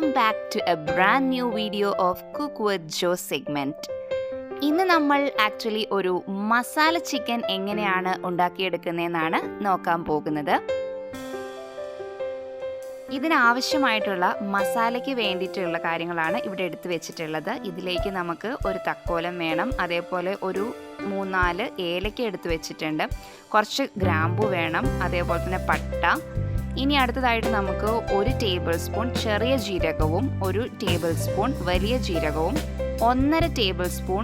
welcome back to a brand new video of Cook with Joe segment. ഇന്ന് നമ്മൾ actually ഒരു masala chicken എങ്ങനെയാണ് ഉണ്ടാക്കിയെടുക്കുന്നതെന്നാണ് നോക്കാൻ പോകുന്നത്. ഇതിനാവശ്യമായിട്ടുള്ള മസാലയ്ക്ക് വേണ്ടിയിട്ടുള്ള കാര്യങ്ങളാണ് ഇവിടെ എടുത്തു വെച്ചിട്ടുള്ളത്. ഇതിലേക്ക് നമുക്ക് ഒരു തക്കോലം വേണം, അതേപോലെ ഒരു 3-4 ഏലക്ക എടുത്തു വെച്ചിട്ടുണ്ട്, കുറച്ച് ഗ്രാമ്പു വേണം, അതേപോലെ തന്നെ പട്ട. ഇനി അടുത്തതായിട്ട് നമുക്ക് 1 ടേബിൾ സ്പൂൺ ചെറിയ ജീരകവും 1 ടേബിൾ സ്പൂൺ വലിയ ജീരകവും 1.5 ടേബിൾ സ്പൂൺ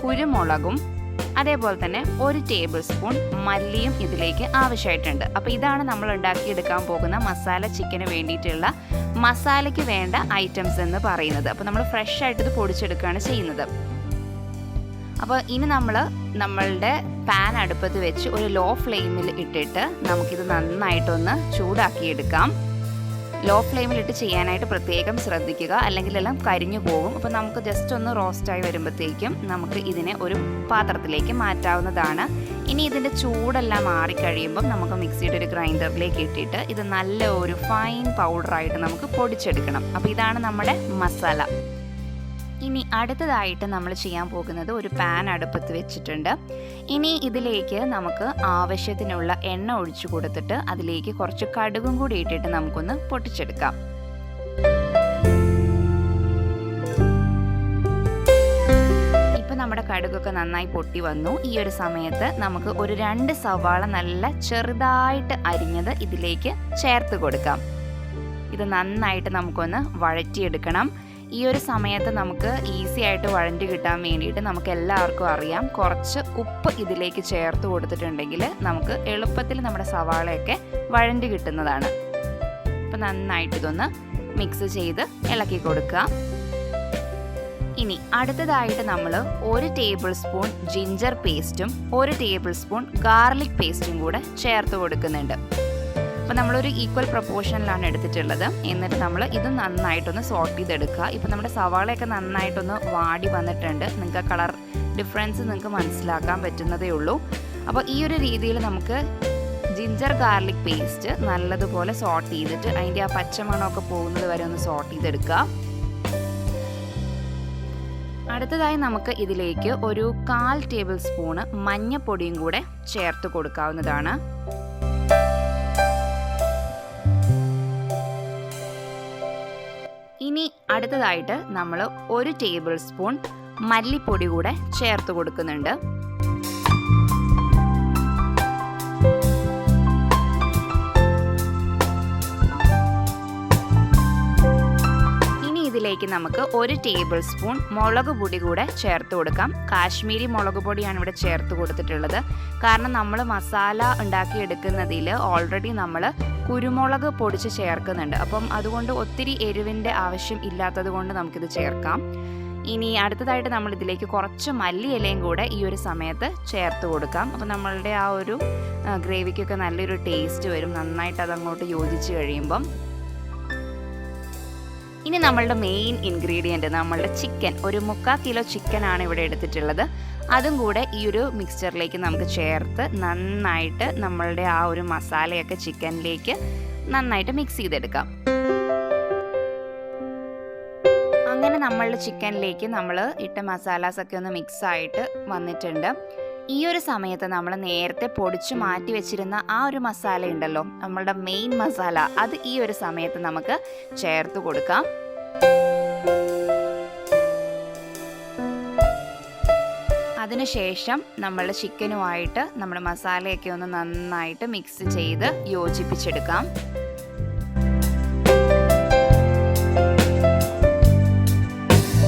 കുരുമുളകും അതേപോലെ തന്നെ 1 ടേബിൾ സ്പൂൺ മല്ലിയും ഇതിലേക്ക് ആവശ്യമായിട്ടുണ്ട്. അപ്പോൾ ഇതാണ് നമ്മൾ ഉണ്ടാക്കിയെടുക്കാൻ പോകുന്ന മസാല ചിക്കന് വേണ്ടിയിട്ടുള്ള മസാലയ്ക്ക് വേണ്ട ഐറ്റംസ് എന്ന് പറയുന്നത്. അപ്പോൾ നമ്മൾ ഫ്രഷ് ആയിട്ട് ഇത് പൊടിച്ചെടുക്കുകയാണ് ചെയ്യുന്നത്. അപ്പോൾ ഇനി നമ്മളുടെ പാൻ അടുപ്പത്ത് വെച്ച് ഒരു ലോ ഫ്ലെയിമിൽ ഇട്ടിട്ട് നമുക്കിത് നന്നായിട്ടൊന്ന് ചൂടാക്കിയെടുക്കാം. ലോ ഫ്ലെയിമിലിട്ട് ചെയ്യാനായിട്ട് പ്രത്യേകം ശ്രദ്ധിക്കുക, അല്ലെങ്കിൽ എല്ലാം കരിഞ്ഞു പോകും. അപ്പോൾ നമുക്ക് ജസ്റ്റ് ഒന്ന് റോസ്റ്റായി വരുമ്പോഴത്തേക്കും നമുക്ക് ഇതിനെ ഒരു പാത്രത്തിലേക്ക് മാറ്റാവുന്നതാണ്. ഇനി ഇതിൻ്റെ ചൂടെല്ലാം മാറിക്കഴിയുമ്പം നമുക്ക് മിക്സിയുടെ ഒരു ഗ്രൈൻഡറിലേക്ക് ഇട്ടിട്ട് ഇത് നല്ല ഒരു ഫൈൻ പൗഡറായിട്ട് നമുക്ക് പൊടിച്ചെടുക്കണം. അപ്പോൾ ഇതാണ് നമ്മുടെ മസാല. ഇനി അടുത്തതായിട്ട് നമ്മൾ ചെയ്യാൻ പോകുന്നത് ഒരു പാൻ അടുപ്പത്ത് വെച്ചിട്ടുണ്ട്. ഇനി ഇതിലേക്ക് നമുക്ക് ആവശ്യത്തിനുള്ള എണ്ണ ഒഴിച്ചു കൊടുത്തിട്ട് അതിലേക്ക് കുറച്ച് കടുകും കൂടി ഇട്ടിട്ട് നമുക്കൊന്ന് പൊട്ടിച്ചെടുക്കാം. ഇപ്പം നമ്മുടെ കടുകൊക്കെ നന്നായി പൊട്ടി വന്നു. ഈ ഒരു സമയത്ത് നമുക്ക് ഒരു 2 സവാള നല്ല ചെറുതായിട്ട് അരിഞ്ഞത് ഇതിലേക്ക് ചേർത്ത് കൊടുക്കാം. ഇത് നന്നായിട്ട് നമുക്കൊന്ന് വഴറ്റിയെടുക്കണം. ഈ ഒരു സമയത്ത് നമുക്ക് ഈസി ആയിട്ട് വഴണ്ടി കിട്ടാൻ വേണ്ടിയിട്ട് നമുക്ക് എല്ലാവർക്കും അറിയാം, കുറച്ച് ഉപ്പ് ഇതിലേക്ക് ചേർത്ത് കൊടുത്തിട്ടുണ്ടെങ്കിൽ നമുക്ക് എളുപ്പത്തിൽ നമ്മുടെ സവാളയൊക്കെ വഴണ്ടി കിട്ടുന്നതാണ്. അപ്പം നന്നായിട്ട് ഇതൊന്ന് മിക്സ് ചെയ്ത് ഇളക്കി കൊടുക്കുക. ഇനി അടുത്തതായിട്ട് നമ്മൾ 1 ടേബിൾ സ്പൂൺ ജിഞ്ചർ പേസ്റ്റും 1 ടേബിൾ സ്പൂൺ ഗാർലിക് പേസ്റ്റും കൂടെ ചേർത്ത് കൊടുക്കുന്നുണ്ട്. അപ്പോൾ നമ്മളൊരു ഈക്വൽ പ്രൊപ്പോർഷനിലാണ് എടുത്തിട്ടുള്ളത്. എന്നിട്ട് നമ്മൾ ഇത് നന്നായിട്ടൊന്ന് സോട്ട് ചെയ്തെടുക്കുക. ഇപ്പോൾ നമ്മുടെ സവാളയൊക്കെ നന്നായിട്ടൊന്ന് വാടി വന്നിട്ടുണ്ട്. നിങ്ങൾക്ക് കളർ ഡിഫറൻസ് നിങ്ങൾക്ക് മനസ്സിലാക്കാൻ പറ്റുന്നതേ ഉള്ളൂ. അപ്പോൾ ഈ ഒരു രീതിയിൽ നമുക്ക് ജിഞ്ചർ ഗാർലിക് പേസ്റ്റ് നല്ലതുപോലെ സോട്ട് ചെയ്തിട്ട് അതിൻ്റെ ആ പച്ചമണമൊക്കെ പോകുന്നത് വരെ ഒന്ന് സോട്ട് ചെയ്തെടുക്കുക. അടുത്തതായി നമുക്ക് ഇതിലേക്ക് ഒരു 1/4 ടേബിൾ സ്പൂണ് മഞ്ഞൾപ്പൊടിയും കൂടെ ചേർത്ത് കൊടുക്കാവുന്നതാണ്. ഇനി അടുത്തതായിട്ട് നമ്മൾ 1 ടേബിൾ സ്പൂൺ മല്ലിപ്പൊടി കൂടെ ചേർത്ത് കൊടുക്കുന്നുണ്ട്. ഇനി ഇതിലേക്ക് നമുക്ക് 1 ടേബിൾ സ്പൂൺ മുളക് പൊടി കൂടെ ചേർത്ത് കൊടുക്കാം. കാശ്മീരി മുളക് പൊടിയാണ് ഇവിടെ ചേർത്ത് കൊടുത്തിട്ടുള്ളത്. കാരണം നമ്മൾ മസാല ഉണ്ടാക്കിയെടുക്കുന്നതിൽ ഓൾറെഡി നമ്മൾ കുരുമുളക് പൊടിച്ച് ചേർക്കുന്നുണ്ട്. അപ്പം അതുകൊണ്ട് ഒത്തിരി എരിവിൻ്റെ ആവശ്യം ഇല്ലാത്തത് കൊണ്ട് നമുക്കിത് ചേർക്കാം. ഇനി അടുത്തതായിട്ട് നമ്മൾ ഇതിലേക്ക് കുറച്ച് മല്ലിയിലയും കൂടെ ഈ ഒരു സമയത്ത് ചേർത്ത് കൊടുക്കാം. അപ്പോൾ നമ്മളുടെ ആ ഒരു ഗ്രേവിക്കൊക്കെ നല്ലൊരു ടേസ്റ്റ് വരും, നന്നായിട്ട് അതങ്ങോട്ട് യോജിച്ച് കഴിയുമ്പം. ഇനി നമ്മളുടെ മെയിൻ ഇൻഗ്രീഡിയൻറ്റ് നമ്മളുടെ ചിക്കൻ, ഒരു 3/4 കിലോ ചിക്കനാണ് ഇവിടെ എടുത്തിട്ടുള്ളത്. അതും കൂടെ ഈ ഒരു മിക്സ്ചറിലേക്ക് നമുക്ക് ചേർത്ത് നന്നായിട്ട് നമ്മളുടെ ആ ഒരു മസാലയൊക്കെ ചിക്കനിലേക്ക് നന്നായിട്ട് മിക്സ് ചെയ്തെടുക്കാം. അങ്ങനെ നമ്മളുടെ ചിക്കനിലേക്ക് നമ്മൾ ഇട്ട മസാലാസൊക്കെ ഒന്ന് മിക്സ് ആയിട്ട് വന്നിട്ടുണ്ട്. ഈ ഒരു സമയത്ത് നമ്മൾ നേരത്തെ പൊടിച്ച് മാറ്റി വെച്ചിരുന്ന ആ ഒരു മസാല ഉണ്ടല്ലോ, നമ്മളുടെ മെയിൻ മസാല, അത് ഈ ഒരു സമയത്ത് നമുക്ക് ചേർത്ത് കൊടുക്കാം. അതിനുശേഷം നമ്മളുടെ ചിക്കനുമായിട്ട് നമ്മുടെ മസാലയൊക്കെ ഒന്ന് നന്നായിട്ട് മിക്സ് ചെയ്ത് യോജിപ്പിച്ചെടുക്കാം.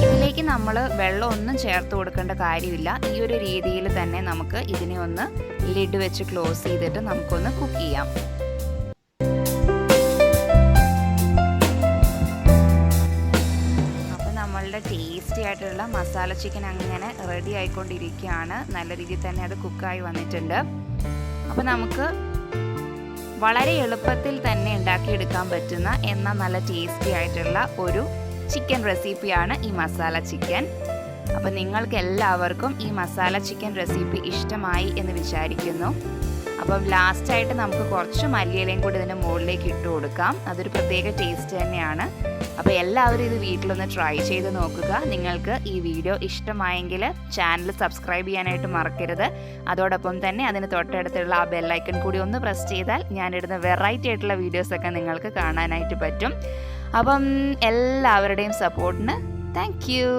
ഇതിലേക്ക് നമ്മൾ വെള്ളമൊന്നും ചേർത്ത് കൊടുക്കേണ്ട കാര്യമില്ല. ഈ ഒരു രീതിയിൽ തന്നെ നമുക്ക് ഇതിനെ ഒന്ന് ലിഡ് വെച്ച് ക്ലോസ് ചെയ്തിട്ട് നമുക്കൊന്ന് കുക്ക് ചെയ്യാം. ടേസ്റ്റി ആയിട്ടുള്ള മസാല ചിക്കൻ അങ്ങനെ റെഡി ആയിക്കൊണ്ടിരിക്കുകയാണ്. നല്ല രീതിയിൽ തന്നെ അത് കുക്കായി വന്നിട്ടുണ്ട്. അപ്പോൾ നമുക്ക് വളരെ എളുപ്പത്തിൽ തന്നെ ഉണ്ടാക്കിയെടുക്കാൻ പറ്റുന്ന എന്നാൽ നല്ല ടേസ്റ്റി ആയിട്ടുള്ള ഒരു ചിക്കൻ റെസിപ്പിയാണ് ഈ മസാല ചിക്കൻ. അപ്പോൾ നിങ്ങൾക്ക് എല്ലാവർക്കും ഈ മസാല ചിക്കൻ റെസിപ്പി ഇഷ്ടമായി എന്ന് വിചാരിക്കുന്നു. അപ്പം ലാസ്റ്റായിട്ട് നമുക്ക് കുറച്ച് മല്ലിയിലയും കൂടി ഇതിൻ്റെ മുകളിലേക്ക് ഇട്ട് കൊടുക്കാം. അതൊരു പ്രത്യേക ടേസ്റ്റ് തന്നെയാണ്. അപ്പോൾ എല്ലാവരും ഇത് വീട്ടിലൊന്ന് ട്രൈ ചെയ്ത് നോക്കുക. നിങ്ങൾക്ക് ഈ വീഡിയോ ഇഷ്ടമായെങ്കിൽ ചാനൽ സബ്സ്ക്രൈബ് ചെയ്യാനായിട്ട് മറക്കരുത്. അതോടൊപ്പം തന്നെ അതിന് തൊട്ടടുത്തുള്ള ആ ബെല്ലൈക്കൺ കൂടി ഒന്ന് പ്രസ് ചെയ്താൽ ഞാനിടുന്ന വെറൈറ്റി ആയിട്ടുള്ള വീഡിയോസൊക്കെ നിങ്ങൾക്ക് കാണാനായിട്ട് പറ്റും. അപ്പം എല്ലാവരുടെയും സപ്പോർട്ടിന് താങ്ക് യു.